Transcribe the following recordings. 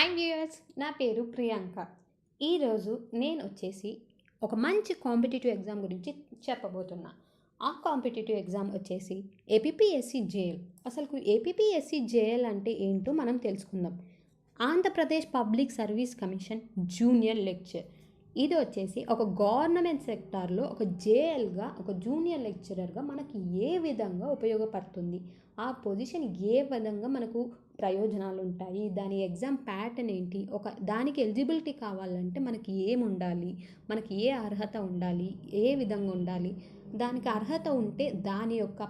Hi viewers, నా పేరు ప్రియాంక. ఈరోజు నేను వచ్చేసి ఒక మంచి కాంపిటేటివ్ ఎగ్జామ్ గురించి చెప్పబోతున్నా. ఆ కాంపిటేటివ్ ఎగ్జామ్ వచ్చేసి ఏపీపీఎస్సీ జేఎల్. అసలు ఏపీపీఎస్సీ జేఎల్ అంటే ఏంటో మనం తెలుసుకుందాం. Andhra Pradesh public service commission junior lecture. ఇది వచ్చేసి ఒక గవర్నమెంట్ సెక్టార్లో ఒక జేఎల్గా, ఒక జూనియర్ లెక్చరర్గా మనకి ఏ విధంగా ఉపయోగపడుతుంది, ఆ పొజిషన్ ఏ విధంగా మనకు ప్రయోజనాలు ఉంటాయి, దాని ఎగ్జామ్ ప్యాటర్న్ ఏంటి, దానికి ఎలిజిబిలిటీ కావాలంటే మనకి ఏముండాలి, మనకి ఏ అర్హత ఉండాలి, ఏ విధంగా ఉండాలి, దానికి అర్హత ఉంటే దాని యొక్క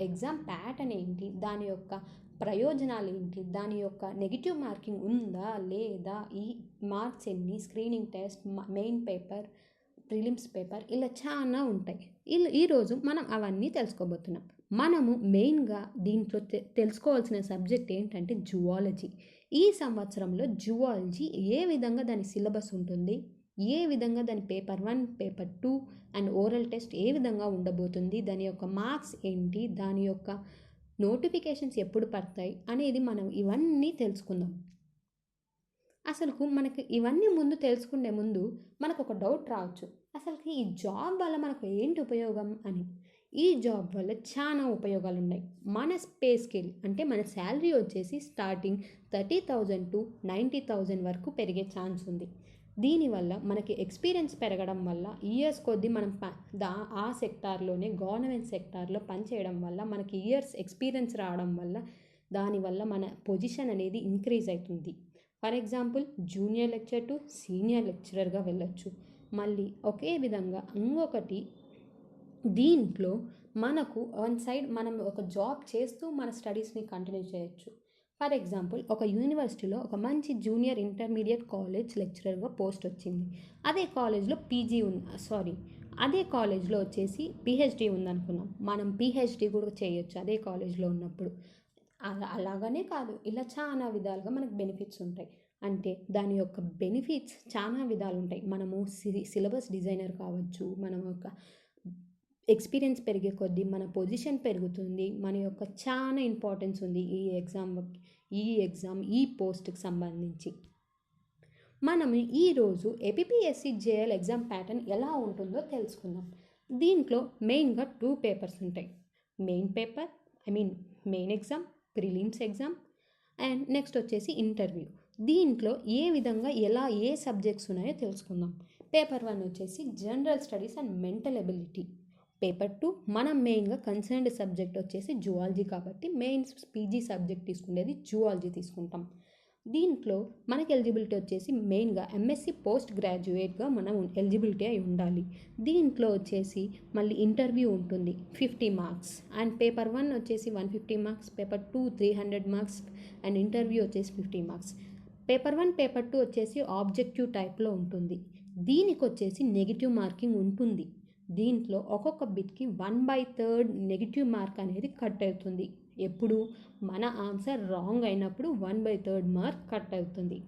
ఎగ్జామ్ ప్యాటర్న్ ఏంటి, దాని యొక్క ప్రయోజనాలు ఏంటి, దాని యొక్క నెగిటివ్ మార్కింగ్ ఉందా లేదా, ఈ మార్క్స్ ఎన్ని, screening test, main paper, prelims paper, ఇలా చాలా ఉంటాయి. ఈరోజు మనం అవన్నీ తెలుసుకోబోతున్నాం. మనము మెయిన్గా దీంట్లో తెలుసుకోవాల్సిన సబ్జెక్ట్ ఏంటంటే జువాలజీ. ఈ సంవత్సరంలో జువాలజీ ఏ విధంగా దాని సిలబస్ ఉంటుంది, ఏ విధంగా దాని paper 1, paper 2 and oral test ఏ విధంగా ఉండబోతుంది, దాని యొక్క మార్క్స్ ఏంటి, దాని యొక్క నోటిఫికేషన్స్ ఎప్పుడు పడతాయి అనేది మనం ఇవన్నీ తెలుసుకుందాం. మనకి ఇవన్నీ తెలుసుకునే ముందు మనకు ఒక డౌట్ రావచ్చు, అసలుకి ఈ జాబ్ వల్ల మనకు ఏంటి ఉపయోగం అని. ఈ జాబ్ వల్ల చాలా ఉపయోగాలు ఉన్నాయి. మన పే స్కేల్ అంటే మన శాలరీ వచ్చేసి స్టార్టింగ్ 30,000 to 90,000 వరకు పెరిగే ఛాన్స్ ఉంది. దీనివల్ల మనకి ఎక్స్పీరియన్స్ పెరగడం వల్ల ఇయర్స్ కొద్దీ మనం ఆ సెక్టార్లోనే గవర్నమెంట్ సెక్టార్లో పనిచేయడం వల్ల మనకి ఇయర్స్ ఎక్స్పీరియన్స్ రావడం వల్ల దానివల్ల మన పొజిషన్ అనేది ఇంక్రీజ్ అవుతుంది. For example, junior lecture to senior లెక్చరర్గా వెళ్ళొచ్చు. మళ్ళీ ఒకే విధంగా ఇంకొకటి, దీంట్లో మనకు వన్ సైడ్ మనం ఒక జాబ్ చేస్తూ మన స్టడీస్ని కంటిన్యూ చేయొచ్చు. ఫర్ ఎగ్జాంపుల్, ఒక యూనివర్సిటీలో ఒక మంచి జూనియర్ ఇంటర్మీడియట్ కాలేజ్ లెక్చరర్గా పోస్ట్ వచ్చింది. అదే కాలేజ్లో అదే కాలేజ్లో వచ్చేసి పిహెచ్డి ఉందనుకున్నాం. మనం పిహెచ్డి కూడా చేయొచ్చు అదే కాలేజ్లో ఉన్నప్పుడు. అలాగనే కాదు, ఇలా చాలా విధాలుగా మనకు బెనిఫిట్స్ ఉంటాయి. అంటే దాని యొక్క బెనిఫిట్స్ చాలా విధాలు ఉంటాయి. మనము సిలబస్ డిజైనర్ కావచ్చు, మనం ఒక ఎక్స్పీరియన్స్ పెరిగే కొద్దీ మన పొజిషన్ పెరుగుతుంది. మన యొక్క చాలా ఇంపార్టెన్స్ ఉంది ఈ పోస్ట్కి సంబంధించి. మనం ఈరోజు ఏపీపీఎస్సీ జేఎల్ ఎగ్జామ్ ప్యాటర్న్ ఎలా ఉంటుందో తెలుసుకుందాం. దీంట్లో మెయిన్గా 2 పేపర్స్ ఉంటాయి. Main exam, prelims exam and next వచ్చేసి ఇంటర్వ్యూ. దీంట్లో ఏ విధంగా ఏ సబ్జెక్ట్స్ ఉన్నాయో తెలుసుకుందాం. పేపర్ 1 వచ్చేసి general studies and mental ability. Paper 2 మనం మెయిన్గా కన్సర్న్డ్ సబ్జెక్ట్ వచ్చేసి జువాలజీ కాబట్టి మెయిన్ పీజీ సబ్జెక్ట్ తీసుకునేది జువాలజీ తీసుకుంటాం. దీంట్లో మనకి ఎలిజిబిలిటీ వచ్చేసి మెయిన్గా ఎంఎస్సి పోస్ట్ గ్రాడ్యుయేట్గా మనం ఎలిజిబిలిటీ అయి ఉండాలి. దీంట్లో వచ్చేసి మళ్ళీ ఇంటర్వ్యూ ఉంటుంది 50 మార్క్స్ అండ్ పేపర్ 1 వచ్చేసి 150 marks, paper 2 300 marks and interview వచ్చేసి 50 మార్క్స్. పేపర్ 1, పేపర్ 2 వచ్చేసి ఆబ్జెక్టివ్ టైప్లో ఉంటుంది. దీనికి వచ్చేసి నెగిటివ్ మార్కింగ్ ఉంటుంది. దీంట్లో ఒక్కొక్క బిట్కి 1/3 నెగిటివ్ మార్క్ అనేది కట్ అవుతుంది. ఎప్పుడు మన ఆన్సర్ రాంగ్ అయినప్పుడు 1/3 మార్క్ కట్ అవుతుంది.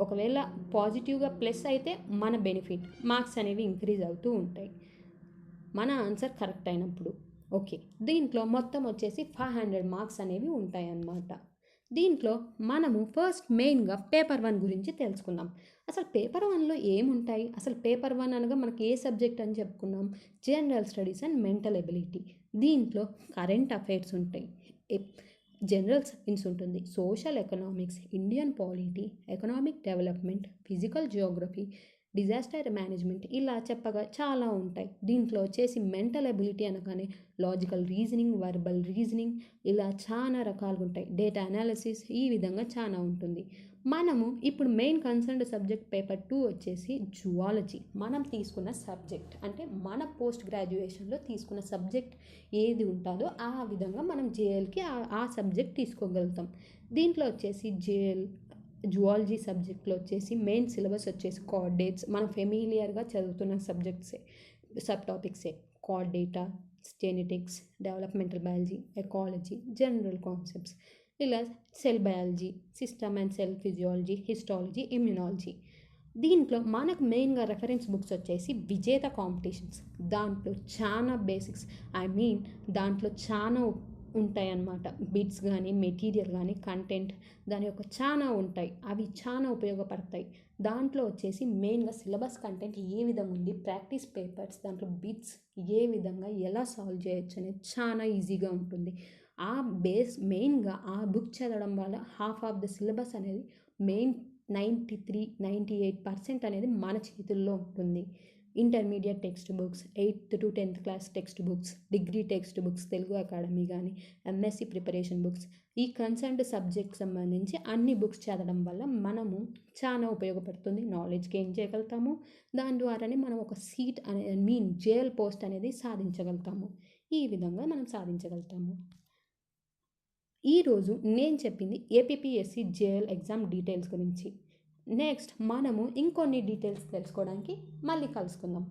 ఒకవేళ పాజిటివ్గా ప్లస్ అయితే మన బెనిఫిట్ మార్క్స్ అనేవి ఇంక్రీజ్ అవుతూ ఉంటాయి మన ఆన్సర్ కరెక్ట్ అయినప్పుడు. ఓకే, దీంట్లో మొత్తం వచ్చేసి 500 మార్క్స్ అనేవి ఉంటాయి అన్నమాట. దీంట్లో మనము ఫస్ట్ మెయిన్గా పేపర్ 1 గురించి తెలుసుకుందాం. అసలు పేపర్ 1లో ఏముంటాయి? అసలు పేపర్ 1 అనగా మనకి ఏ సబ్జెక్ట్ అని చెప్పుకున్నాం? General studies and mental ability. దీంట్లో కరెంట్ అఫైర్స్ ఉంటాయి, జనరల్ సైన్స్ ఉంటుంది, social economics, Indian polity, economic development, physical Geography, disaster management, ఇలా చెప్పగా చాలా ఉంటాయి. దీంట్లో వచ్చేసి మెంటల్ ఎబిలిటీ అనగానే లాజికల్ రీజనింగ్, వర్బల్ రీజనింగ్, ఇలా చాలా రకాలుగా ఉంటాయి. డేటా అనాలిసిస్, ఈ విధంగా చాలా ఉంటుంది. మనము ఇప్పుడు మెయిన్ కన్సర్న్డ్ సబ్జెక్ట్ పేపర్ 2 వచ్చేసి జువాలజీ. మనం తీసుకున్న సబ్జెక్ట్ అంటే మన పోస్ట్ గ్రాడ్యుయేషన్లో తీసుకున్న సబ్జెక్ట్ ఏది ఉంటుందో ఆ విధంగా మనం జేఎల్కి ఆ సబ్జెక్ట్ తీసుకోగలుగుతాం. దీంట్లో వచ్చేసి జువాలజీ సబ్జెక్ట్లో వచ్చేసి మెయిన్ సిలబస్ వచ్చేసి కోఆర్డినేట్స్. మనం ఫెమిలియర్గా చదువుతున్న సబ్ టాపిక్సే కోఆర్డినేటా, genetics, developmental biology, ecology, general concepts, ఇలా cell biology, system and cell physiology, histology, immunology. దీంట్లో మనకు మెయిన్గా రెఫరెన్స్ బుక్స్ వచ్చేసి విజేత కాంపిటీషన్స్. దాంట్లో చాలా బేసిక్స్ దాంట్లో చాలా ఉంటాయన్నమాట. బిట్స్ కానీ, మెటీరియల్ కానీ, కంటెంట్ దాని యొక్క చాలా ఉంటాయి. అవి చాలా ఉపయోగపడతాయి. దాంట్లో వచ్చేసి మెయిన్గా సిలబస్ కంటెంట్ ఏ విధంగా ఉంది, ప్రాక్టీస్ పేపర్స్, దాంట్లో బిట్స్ ఏ విధంగా ఎలా సాల్వ్ చేయొచ్చు అనేది చాలా ఈజీగా ఉంటుంది. ఆ మెయిన్గా ఆ బుక్ చదవడం వల్ల హాఫ్ ఆఫ్ ద సిలబస్ అనేది మెయిన్ 93-98% అనేది మన చేతుల్లో ఉంటుంది. Intermediate text books, 8th to 10th class text books, degree text books, Telugu academy కానీ, ఎంఎస్సి ప్రిపరేషన్ బుక్స్, ఈ కన్సర్న్డ్ సబ్జెక్ట్ సంబంధించి అన్ని బుక్స్ చదవడం వల్ల మనము చాలా ఉపయోగపడుతుంది. నాలెడ్జ్ గెయిన్ చేయగలుగుతాము. దాని ద్వారానే మనం ఒక సీట్ జేఎల్ పోస్ట్ అనేది సాధించగలుగుతాము. ఈ విధంగా మనం సాధించగలుగుతాము. ఈరోజు నేను చెప్పింది ఏపీపీఎస్సీ జేఎల్ ఎగ్జామ్ డీటెయిల్స్ గురించి. నెక్స్ట్ మనము ఇంకొన్ని డీటెయిల్స్ తెలుసుకోవడానికి మళ్ళీ కలుసుకుందాం.